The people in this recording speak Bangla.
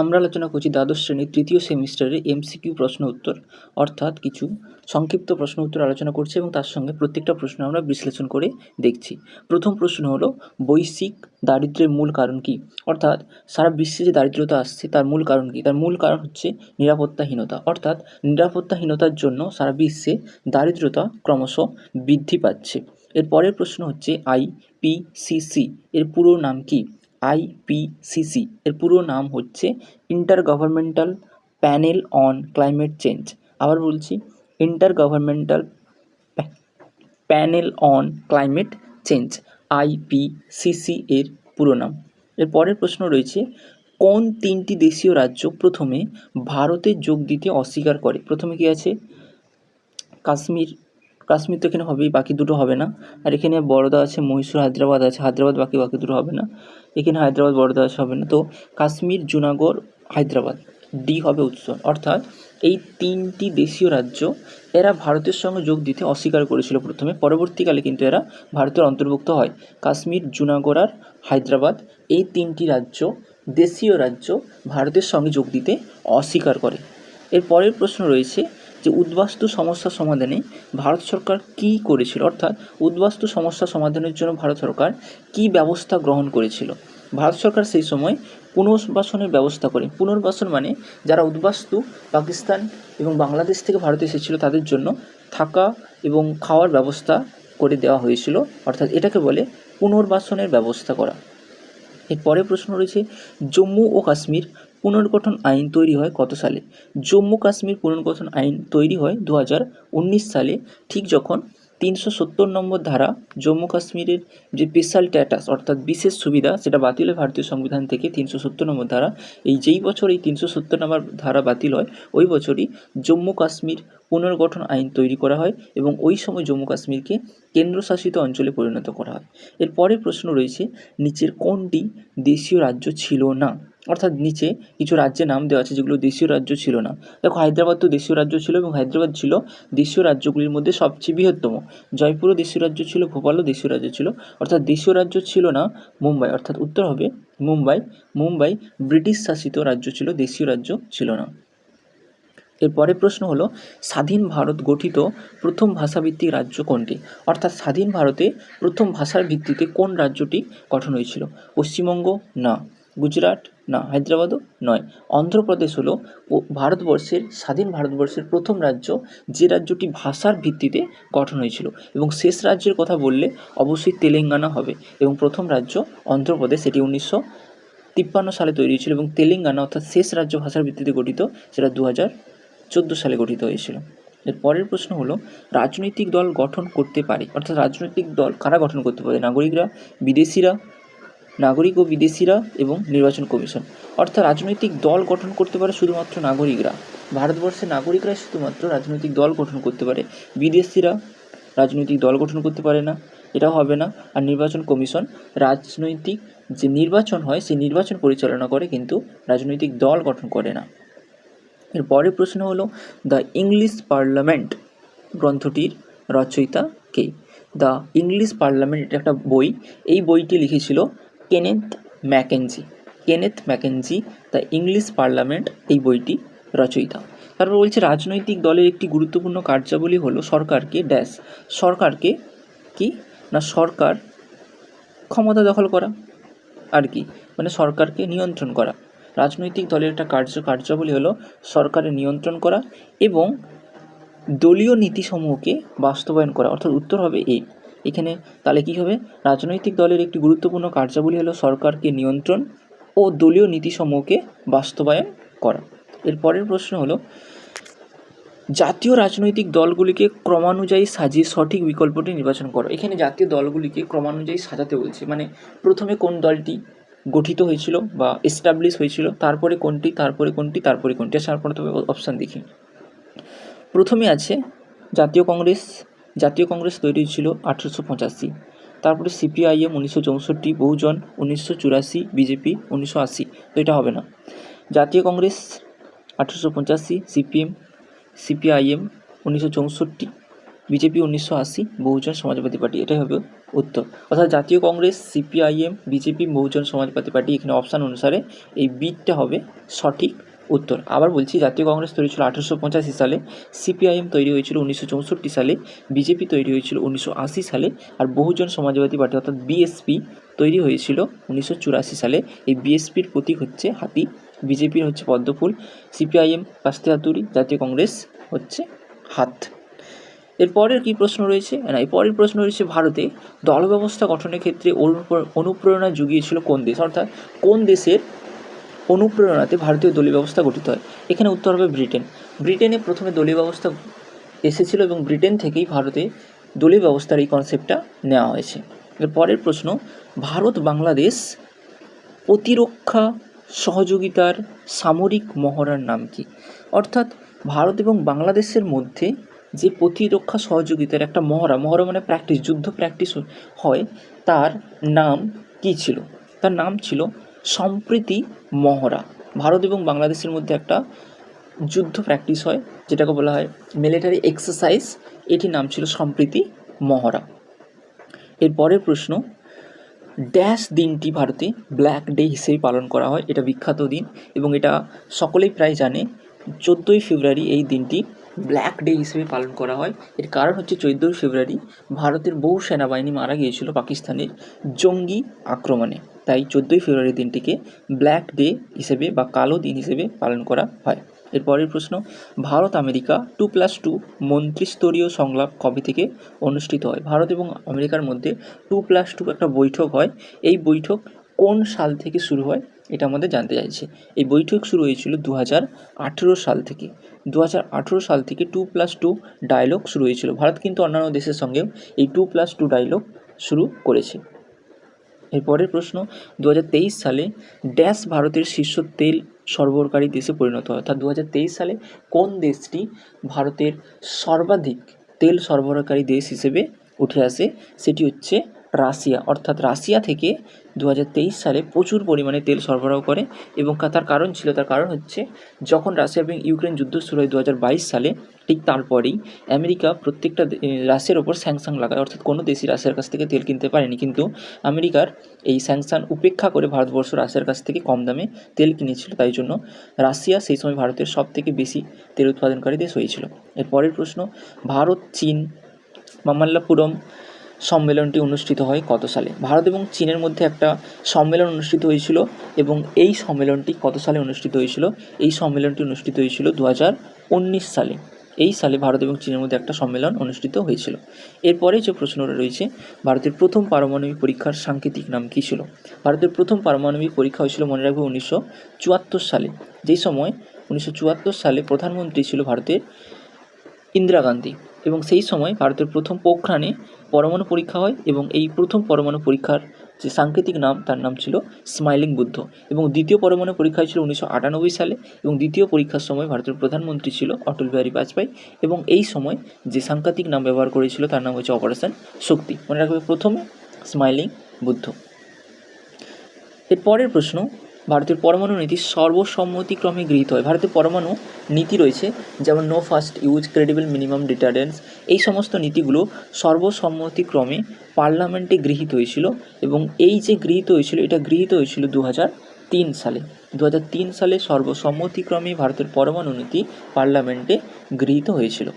আমরা আলোচনা করছি দ্বাদশ শ্রেণীর তৃতীয় সেমিস্টারের এমসিকিউ প্রশ্ন উত্তর, অর্থাৎ কিছু সংক্ষিপ্ত প্রশ্ন উত্তর আলোচনা করছি এবং তার সঙ্গে প্রত্যেকটা প্রশ্ন আমরা বিশ্লেষণ করে দেখছি। প্রথম প্রশ্ন হলো, বৈশ্বিক দারিদ্র্যের মূল কারণ কি? অর্থাৎ সারা বিশ্বে যে দারিদ্রতা আসছে তার মূল কারণ কি? তার মূল কারণ হচ্ছে নিরাপত্তাহীনতা। অর্থাৎ নিরাপত্তাহীনতার জন্য সারা বিশ্বে দারিদ্রতা ক্রমশ বৃদ্ধি পাচ্ছে। এর পরের প্রশ্ন হচ্ছে, আইপিসিসি এর পুরো নাম কি? আইপিসিসি এর পুরো নাম হচ্ছে inter governmental panel on climate change. আবার বলছি, inter governmental panel on climate change, IPCC এর পুরো নাম। এর পরের প্রশ্ন রয়েছে, কোন তিনটি দেশীয় রাজ্য প্রথমে ভারতে যোগ দিতে অস্বীকার করে? প্রথমে কি আছে? কাশ্মীর। কাশ্মীর তো এখানে হবেই, বাকি দুটো হবে না। আর এখানে বরোদা আছে, মহীশূর, হায়দ্রাবাদ আছে। হায়দ্রাবাদ বাকি দুটো হবে না। এখানে হায়দ্রাবাদ বরোদা আছে, হবে না। তো কাশ্মীর, জুনাগড়, হায়দ্রাবাদ, ডি হবে উত্তর। অর্থাৎ এই তিনটি দেশীয় রাজ্য এরা ভারতের সঙ্গে যোগ দিতে অস্বীকার করেছিল প্রথমে, পরবর্তীকালে কিন্তু এরা ভারতের অন্তর্ভুক্ত হয়। কাশ্মীর, জুনাগড় আর হায়দ্রাবাদ এই তিনটি রাজ্য, দেশীয় রাজ্য, ভারতের সঙ্গে যোগ দিতে অস্বীকার করে। এর পরের প্রশ্ন রয়েছে যে উদ্বাস্তু সমস্যা সমাধানে ভারত সরকার কী করেছিল? অর্থাৎ উদ্বাস্তু সমস্যা সমাধানের জন্য ভারত সরকার কী ব্যবস্থা গ্রহণ করেছিল? ভারত সরকার সেই সময় পুনর্বাসনের ব্যবস্থা করে। পুনর্বাসন মানে যারা উদ্বাস্তু পাকিস্তান এবং বাংলাদেশ থেকে ভারতে এসেছিল তাদের জন্য থাকা এবং খাওয়ার ব্যবস্থা করে দেওয়া হয়েছিল, অর্থাৎ এটাকে বলে পুনর্বাসনের ব্যবস্থা করা। এর পরের প্রশ্ন রয়েছে, জম্মু ও কাশ্মীর পুনর্গঠন আইন তৈরি হয় কত সালে? জম্মু কাশ্মীর পুনর্গঠন আইন তৈরি হয় 2019 সালে, ঠিক যখন 370 নম্বর ধারা জম্মু কাশ্মীরের যে স্পেশাল স্ট্যাটাস অর্থাৎ বিশেষ সুবিধা সেটা বাতিল হয় ভারতীয় সংবিধান থেকে। 370 নম্বর ধারা, যেই বছর এই 370 নম্বর ধারা বাতিল হয় ওই বছরই জম্মু কাশ্মীর পুনর্গঠন আইন তৈরি করা হয় এবং ওই সময় জম্মু কাশ্মীরকে কেন্দ্রশাসিত অঞ্চলে পরিণত করা হয়। এর পরের প্রশ্ন রয়েছে, নিচের কোনটি দেশীয় রাজ্য ছিল না? অর্থাৎ নিচে কিছু রাজ্যের নাম দেওয়া আছে যেগুলো দেশীয় রাজ্য ছিল না। দেখো, হায়দ্রাবাদ তো দেশীয় রাজ্য ছিল এবং হায়দ্রাবাদ ছিল দেশীয় রাজ্যগুলির মধ্যে সবচেয়ে বৃহত্তম। জয়পুরও দেশীয় রাজ্য ছিল, ভোপালও দেশীয় রাজ্য ছিল। অর্থাৎ দেশীয় রাজ্য ছিল না মুম্বাই, অর্থাৎ উত্তর হবে মুম্বাই। মুম্বাই ব্রিটিশ শাসিত রাজ্য ছিল, দেশীয় রাজ্য ছিল না। এরপরে প্রশ্ন হলো, স্বাধীন ভারত গঠিত প্রথম ভাষাভিত্তিক রাজ্য কোনটি? অর্থাৎ স্বাধীন ভারতে প্রথম ভাষার ভিত্তিতে কোন রাজ্যটি গঠন হয়েছিল? পশ্চিমবঙ্গ না, গুজরাট না, হায়দ্রাবাদও নয়। অন্ধ্রপ্রদেশ হলো ভারতবর্ষের স্বাধীন ভারতবর্ষের প্রথম রাজ্য, যে রাজ্যটি ভাষার ভিত্তিতে গঠন হয়েছিল। এবং শেষ রাজ্যের কথা বললে অবশ্যই তেলেঙ্গানা হবে এবং প্রথম রাজ্য অন্ধ্রপ্রদেশ, এটি 1953 সালে তৈরি হয়েছিল এবং তেলেঙ্গানা অর্থাৎ শেষ রাজ্য ভাষার ভিত্তিতে গঠিত, সেটা 2014 সালে গঠিত হয়েছিল। এর পরের প্রশ্ন হলো, রাজনৈতিক দল গঠন করতে পারে, অর্থাৎ রাজনৈতিক দল কারা গঠন করতে পারে? নাগরিকরা, বিদেশিরা, নাগরিক ও বিদেশিরা এবং নির্বাচন কমিশন। অর্থাৎ রাজনৈতিক দল গঠন করতে পারে শুধুমাত্র নাগরিকরা। ভারতবর্ষের নাগরিকরাই শুধুমাত্র রাজনৈতিক দল গঠন করতে পারে, বিদেশিরা রাজনৈতিক দল গঠন করতে পারে না, এটাও হবে না। আর নির্বাচন কমিশন রাজনৈতিক যে নির্বাচন হয় সেই নির্বাচন পরিচালনা করে, কিন্তু রাজনৈতিক দল গঠন করে না। এর পরের প্রশ্ন হলো, দ্য ইংলিশ পার্লামেন্ট গ্রন্থটির রচয়িতা কে? দ্য ইংলিশ পার্লামেন্ট এটা একটা বই, এই বইটি লিখেছিল Kenneth Mackenzie. Kenneth Mackenzie the English parliament এই বইটি রচয়িতা। তারপর বলছে, রাজনৈতিক দলের একটি গুরুত্বপূর্ণ কার্যাবলী হলো সরকারকে ড্যাশ। সরকারকে কি না, সরকার ক্ষমতা দখল করা আর কি, মানে সরকারকে নিয়ন্ত্রণ করা। রাজনৈতিক দলের একটা কার্যাবলী হলো সরকারের নিয়ন্ত্রণ করা এবং দলীয় নীতিসমূহকে বাস্তবায়ন করা, অর্থাৎ উত্তর হবে এ। এখানে তাহলে কী হবে? রাজনৈতিক দলের একটি গুরুত্বপূর্ণ কার্যাবলী হলো সরকারকে নিয়ন্ত্রণ ও দলীয় নীতিসমূহকে বাস্তবায়ন করা। এর পরের প্রশ্ন হলো, জাতীয় রাজনৈতিক দলগুলিকে ক্রমানুযায়ী সাজিয়ে সঠিক বিকল্পটি নির্বাচন করো। এখানে জাতীয় দলগুলিকে ক্রমানুযায়ী সাজাতে বলছে, মানে প্রথমে কোন দলটি গঠিত হয়েছিল বা এস্টাবলিশ হয়েছিল, তারপরে কোনটি, তারপরে কোনটি, তারপরে কোনটি। আসার পরে তবে অপশান দেখি। প্রথমে আছে জাতীয় কংগ্রেস। জাতীয় কংগ্রেস তৈরি হয়েছিল 1885। তারপরে সিপিআইএম 1964, বহুজন 1984, বিজেপি 1980। তো এটা হবে না। জাতীয় Congress 1885, CPIM 1964, BJP 1980, Bahujan Samajwadi party, এটাই হবে উত্তর। অর্থাৎ জাতীয় Congress, CPIM, BJP, Bahujan Samajwadi party, এখানে অপশান অনুসারে এই বিটটা হবে সঠিক উত্তর। আবার বলছি, জাতীয় কংগ্রেস তৈরি ছিল 1885 সালে, সিপিআইএম তৈরি হয়েছিল 1964 সালে, বিজেপি তৈরি হয়েছিল 1980 সালে, আর বহুজন সমাজবাদী পার্টি অর্থাৎ বিএসপি তৈরি হয়েছিল 1984 সালে। এই বিএসপির প্রতীক হচ্ছে হাতি, বিজেপির হচ্ছে পদ্মফুল, সিপিআইএম কাস্তে হাতুড়ি, জাতীয় কংগ্রেস হচ্ছে হাত। এরপরের কি প্রশ্ন রয়েছে না, এই পরের প্রশ্ন রয়েছে, ভারতে দল ব্যবস্থা গঠনের ক্ষেত্রে অনুপ্রেরণা জুগিয়েছিল কোন দেশ, অর্থাৎ কোন দেশের অনুপ্রেরণাতে ভারতীয় দলীয় ব্যবস্থা গঠিত হয়। এখানে উত্তর হবে ব্রিটেন। ব্রিটেনে প্রথমে দলীয় ব্যবস্থা এসেছিল এবং ব্রিটেন থেকেই ভারতে দলীয় ব্যবস্থার এই কনসেপ্টটা নেওয়া হয়েছে। এর পরের প্রশ্ন, ভারত বাংলাদেশ প্রতিরক্ষা সহযোগিতার সামরিক মহড়ার নাম কি, অর্থাৎ ভারত এবং বাংলাদেশের মধ্যে যে প্রতিরক্ষা সহযোগিতার একটা মহড়া মানে প্র্যাকটিস, যুদ্ধ প্র্যাকটিস হয়, তার নাম কি ছিল, তার নাম ছিল সম্প্রীতি মহড়া। ভারত এবং বাংলাদেশের মধ্যে একটা যুদ্ধ প্র্যাকটিস হয়, যেটাকে বলা হয় মিলিটারি এক্সারসাইজ, এটির নাম ছিল সম্প্রীতি মহড়া। এর পরের প্রশ্ন, ড্যাশ দিনটি ভারতে ব্ল্যাক ডে হিসেবে পালন করা হয়, এটা বিখ্যাত দিন এবং এটা সকলেই প্রায় জানে। 14ই ফেব্রুয়ারি এই দিনটি ব্ল্যাক ডে হিসেবে পালন করা হয়। এর কারণ হচ্ছে 14ই ফেব্রুয়ারি ভারতের বহু সেনাবাহিনী মারা গিয়েছিল পাকিস্তানের জঙ্গি আক্রমণে, তাই 14ই ফেব্রুয়ারি দিনটিকে ব্ল্যাক ডে হিসেবে বা কালো দিন হিসেবে পালন করা হয়। এরপরের প্রশ্ন, ভারত আমেরিকা 2+2 মন্ত্রিস্তরীয় সংলাপ কবে থেকে অনুষ্ঠিত হয়। ভারত এবং আমেরিকার মধ্যে 2+2 একটা বৈঠক হয়, এই বৈঠক কোন সাল থেকে শুরু হয় এটা আমাদের জানতে চাইছে। এই বৈঠক শুরু হয়েছিল 2018 সাল থেকে। 2018 সাল থেকে 2+2 ডায়লগ শুরু হয়েছিল। ভারত কিন্তু অন্যান্য দেশের সঙ্গেও এই 2+2 ডায়লগ শুরু করেছে। এরপরের প্রশ্ন, 2023 সালে ড্যাশ ভারতের শীর্ষ তেল সরবরাহকারী দেশে পরিণত হয়, অর্থাৎ 2023 সালে কোন দেশটি ভারতের সর্বাধিক তেল সরবরাহকারী দেশ হিসেবে উঠে আসে, সেটি হচ্ছে রাশিয়া। অর্থাৎ রাশিয়া থেকে 2023 সালে প্রচুর পরিমাণে তেল সরবরাহ করে এবং তার কারণ হচ্ছে যখন রাশিয়া এবং ইউক্রেন যুদ্ধ শুরু হয় 2022 সালে, ঠিক তারপরেই আমেরিকা প্রত্যেকটা রাশিয়ার ওপর স্যাংশন লাগায়, অর্থাৎ কোনো দেশই রাশিয়ার কাছ থেকে তেল কিনতে পারেনি, কিন্তু আমেরিকার এই স্যাংশন উপেক্ষা করে ভারতবর্ষ রাশিয়ার কাছ থেকে কম দামে তেল কিনেছিল, তাই জন্য রাশিয়া সেই সময় ভারতের সবথেকে বেশি তেল উৎপাদনকারী দেশ হয়েছিল। এর পরের প্রশ্ন, ভারত চীন মামাল্লাপুরম সম্মেলনটি অনুষ্ঠিত হয় কত সালে। ভারত এবং চীনের মধ্যে একটা সম্মেলন অনুষ্ঠিত হয়েছিল এবং এই সম্মেলনটি কত সালে অনুষ্ঠিত হয়েছিল, এই সম্মেলনটি অনুষ্ঠিত হয়েছিল 2019 সালে। এই সালে ভারত এবং চীনের মধ্যে একটা সম্মেলন অনুষ্ঠিত হয়েছিল। এরপরে যে প্রশ্নটা রয়েছে, ভারতের প্রথম পারমাণবিক পরীক্ষার সাংকেতিক নাম কী ছিল। ভারতের প্রথম পারমাণবিক পরীক্ষা হয়েছিল মনে রাখবে 1974 সালে, যেই সময় 1974 সালে প্রধানমন্ত্রী ছিল ভারতের ইন্দিরা গান্ধী, এবং সেই সময় ভারতের প্রথম পোখরানে পরমাণু পরীক্ষা হয় এবং এই প্রথম পরমাণু পরীক্ষার যে সাংকেতিক নাম তার নাম ছিল স্মাইলিং বুদ্ধ, এবং দ্বিতীয় পরমাণু পরীক্ষা হয়েছিল 1998 সালে এবং দ্বিতীয় পরীক্ষার সময় ভারতের প্রধানমন্ত্রী ছিল অটল বিহারী বাজপেয়ী, এবং এই সময় যে সাংকেতিক নাম ব্যবহার করেছিল তার নাম হচ্ছে অপারেশন শক্তি। মনে রাখবে প্রথমে স্মাইলিং বুদ্ধ। এর পরের প্রশ্ন, ভারতের পরমাণু নীতি সর্বসম্মতিক্রমে গৃহীত হয়। ভারতের পরমাণু নীতি রয়েছে যেমন no first use, credible minimum deterrence, এই সমস্ত নীতিগুলো সর্বসম্মতিক্রমে পার্লামেন্টে গৃহীত হয়েছিল, এবং এই যে গৃহীত হয়েছিল এটা গৃহীত হয়েছিল 2003 সালে। 2003 সালে সর্বসম্মতিক্রমে ভারতের পরমাণু নীতি পার্লামেন্টে গৃহীত হয়েছিল।